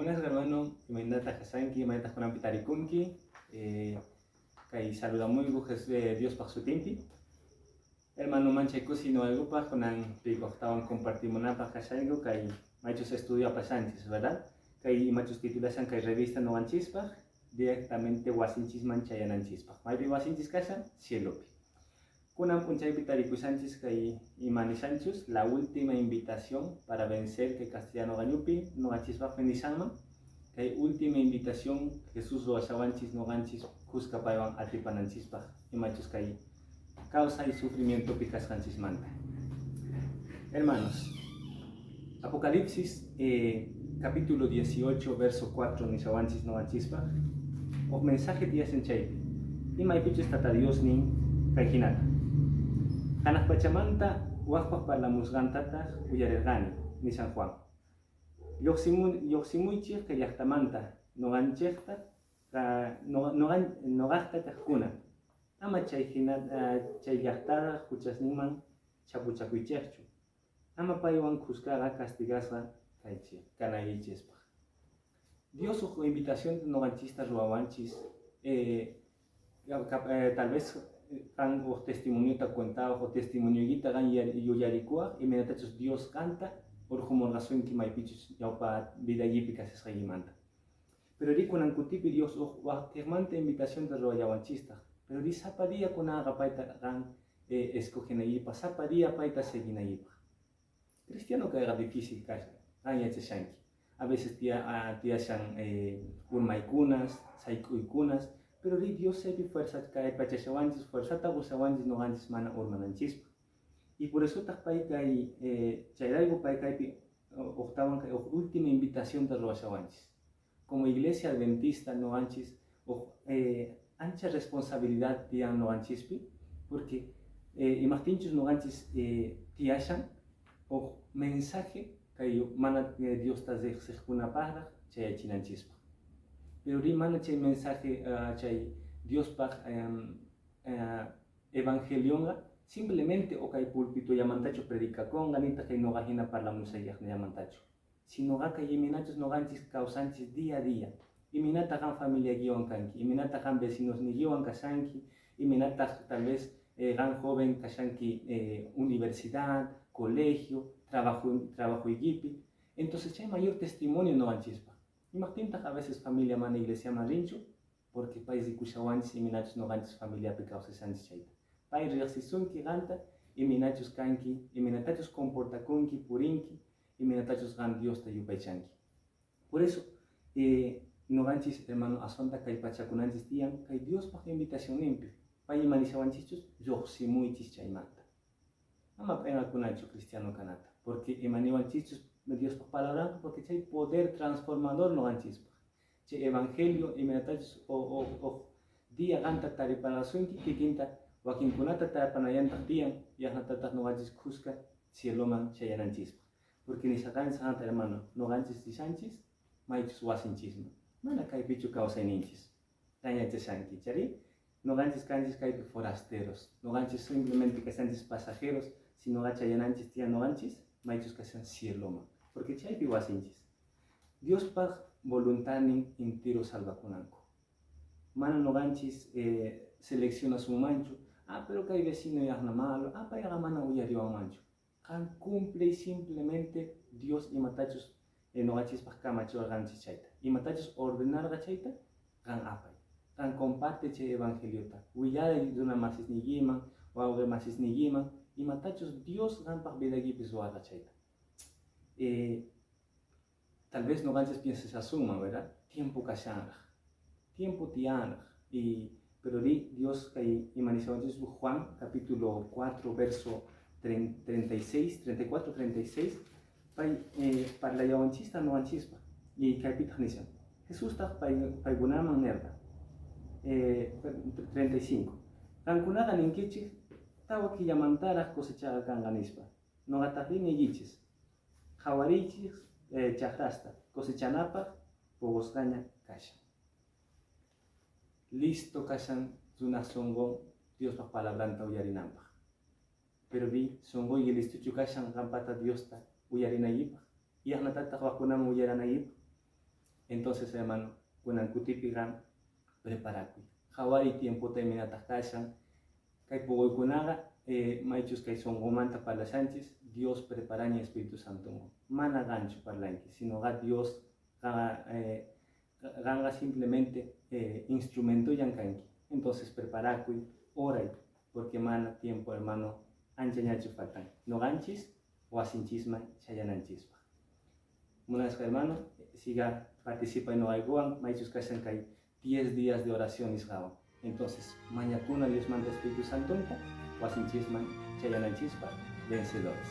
Buenas hermano, imagínate Hasanki, imagínate con Pitarikunki, que saludamos Dios para su tiempo. Hermano mancheco si no algo para con un pico estaban compartimos nada para Hasango, que machos estudio para Sánchez, ¿verdad? Que machos titulación que revista no anchispa, directamente Wasinchis manchayan anchispa. Maybe Wasinchis casa, cielo. Kunam Punchay Pitariku Sánchez que Imani Sánchez, la última invitación para vencer que Castellano Gañupi, no achispa Fendisama, que última invitación Jesús lo asawanchis no ganchis, Cusca Paivan Atipanancispa, y machos que causa y sufrimiento picas ganchis manta. Hermanos, Apocalipsis capítulo 18, verso 4, ni sawanchis no ganchispa, o mensaje días en Chay, y maipichos tata Dios ni Kajinata. Kanak Pachamanta, Huaspas para la Musgantata, Uyarelgani, ni San Juan. Yoximuychir que yachtamanta, no gancheta, no gasta cascuna. Ama chay yachtada, Huchasniman, Chapuchacuicherchu. Ama paiwan Cuscara, Castigasra, Kaichi, Canaichespa. Dios su invitación no ganchista ruawanchis, tal vez. Kan o testimonio ta cuenta o testimonio gita kan yo yarikua y me datachos Dios canta por como razón que mai pichos ya pa vida yípica se sayimanta. Pero di con ancutipi Dios o hermante invitación de lo yawanchista. Pero di sapadía con aga paita kan escogen ahí pa sapadía paita seguin ahí pa. Cristiano que era difícil casi. Anya shanki. A veces tía shan maikunas, saikuikunas. Pero Dios sepi fuerza cae pachachawanchis, fuerza tabusawanchis no ganchis mana urmananchispa. Y por eso takpai cae, chayraigo pai cae octavan cae última invitación de roachawanchis. Como iglesia adventista no ganchis, ancha responsabilidad tian no ganchispi, porque imaginchus no ganchis tiashan, o mensaje cae mana Dios ta zehuna para chayachinanchispa. Pero rimana chay mensaje chay Dios para evangelion simplemente o kay púlpito yamantacho predica con ganita que no gajina para la musayah yamantacho sino que yeminachos no ganchis causanchis día a día y minata gan familia guion kanki y minata gan vecinos ni guion kasanki y minata tal vez gan joven kasanki universidad colegio trabajo equipi entonces chay mayor testimonio no ganchispa. Imagínate a veces familia mana iglesia marincho, porque país de Kushawanchis y minachos no ganchis familia pecausa sanchis chaita. País reacción que ganta y minachos kanki, y minatachos comporta kunki, purinki, y minatachos gan Dios te yupaychanki. Por eso, no ganchis hermano asonta kai pachacunanchis tian, kai Dios para invitación limpio. País manishawanchichos, yo si muy chichaimanta. Ama pena kunacho cristiano canata, porque emaniwanchichos Dios palabra porque hay poder transformador no ganchispa. Che evangelio y menatachos o día ganta tari preparación que quinta wakin kunata tari panayanta tian y anatatas no ganchis cusca cieloman chayananchispa. Porque ni sacan santa hermano no ganchis tisanchis maichus wasinchismo. Mana kai pichu causa ninchis. Taña chashanki chari no ganchis canchis kai forasteros. No ganchis simplemente que sanchis pasajeros, sino gachayananchis tian no ganchis maichus que sean cieloman. Porque chay piwasinchis. Dios pag voluntani intiro salvacunanco. Mana no ganchis selecciona su mancho. Pero que hay vecino ya na malo. Para mana uyariwa mancho. Kan cumple y simplemente Dios y matachos no ganchis pag kamacho ganchis chaita. Y matachos ordenar gachaita kan apay. Kan comparte che evangeliota. Uyara de una masis ni giman, o auge masis ni giman. Y matachos Dios gan pag bedagi pizuar gachaita. Tal vez no ganches pienses a suma, ¿verdad? Tiempo kashanga, tiempo tiana. Pero Dios que imanizó Juan capítulo 4 verso 36, 34, 36 para la yawanchista no anchispa y capítulo dice Jesús está para gunama nerda 35 kankunaga ninkichi tawa ki yamantara cosechada kanganispa no gatahli ni yichis Jawarichis chahrasta, cosechanapa, pogoscaña, kasha. Listo kashan, zuna songo, Dios pa palabranta uyarinampa. Pero vi songo y listo chukashan, rampata Dios ta uyarinayip. Y anatata wakunam uyaranayip. Entonces, hermano, kunan kutipigan preparakuy. Hawari tiempo terminata kashan, kay pugoykunaga, maichus kay songomanta parlasanchis, Dios preparaña Espíritu Santo. Mana gancho parlanki, sino ga Dios ganga simplemente instrumento yankanki. Entonces preparakuy, oray, porque mana tiempo, hermano, anchañachu faltan. No ganchis, o asinchisman, chayananchispa. Una vez, hermano, siga, participa en Oaiguan, maichus kashan kay 10 días de oración isgao. Entonces, mañana Dios manda Espíritu Santo, o asinchisman, chayananchispa, vencedores.